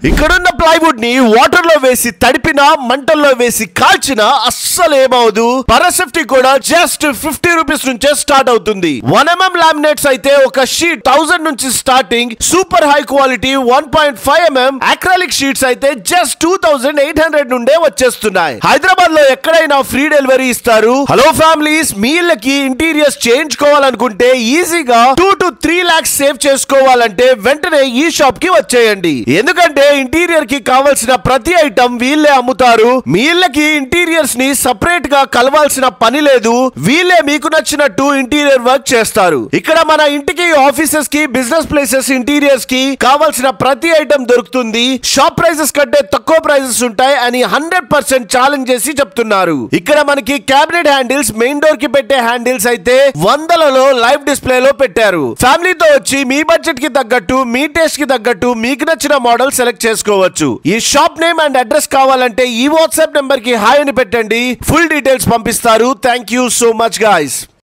ఇక్కడున్న ప్లైవుడ్ ని వాటర్ లో వేసి తడిపినా మంటల్లో వేసి కాల్చినా అస్సలు ఏమవుదు. పరసేఫ్టీ కూడా జస్ట్ 50 రూపీస్ నుంచే స్టార్ట్ అవుతుంది. 1mm లామినేట్స్ అయితే ఒక షీట్ 1000 నుంచి starting. Super high quality 1.5mm acrylic sheets అయితే జస్ట్ 2800 నుండే వచ్చేస్తున్నాయి. హైదరాబాద్ లో ఎక్కడైనా ఫ్రీ డెలివరీ ఇస్తారు. హలో ఫ్యామిలీస్, మీ ఇళ్ళకి ఇంటీరియర్స్ చేయించుకోవాలనుకుంటే ఈజీగా 2 to 3 lakhs సేవ్ చేసుకోవాలంటే వెంటనే ఈ షాప్ కి వచ్చేయండి. ఎందుకంటే ఇంటీరియర్ కి కావాల్సిన ప్రతి ఐటమ్ వీళ్ళే అమ్ముతారు. మీ ఇళ్ళకి ఇంటీరియర్స్ ని సెపరేట్ గా కలవాల్సిన పని లేదు. వీళ్ళే మీకు నచ్చినట్టు ఇంటీరియర్ వర్క్ చేస్తారు. ఇక్కడ మన ఇంటికి, ఆఫీసెస్ కి, బిజినెస్ ప్లేసెస్ ఇంటీరియర్స్ కి కావాల్సిన ప్రతి ఐటమ్ దొరుకుతుంది. షాప్ ప్రైజెస్ కంటే తక్కువ ప్రైజెస్ ఉంటాయి అని 100% ఛాలెంజ్ చేసి చెప్తున్నారు. ఇక్కడ మనకి క్యాబినెట్ హ్యాండిల్స్, మెయిన్ డోర్ కి పెట్టే హ్యాండిల్స్ అయితే వందలలో లైవ్ డిస్ప్లే లో పెట్టారు. ఫ్యామిలీతో వచ్చి మీ బడ్జెట్ కి తగ్గట్టు, మీ టేస్ట్ కి తగ్గట్టు మీకు నచ్చిన మోడల్ సెలెక్ట్ చేసుకోవచ్చు. ఈ షాప్ నేమ్ అండ్ అడ్రస్ కావాలంటే ఈ వాట్సాప్ నెంబర్ కి హాయ్ అని పెట్టండి. ఫుల్ డీటెయిల్స్ పంపిస్తారు. Thank you so much guys.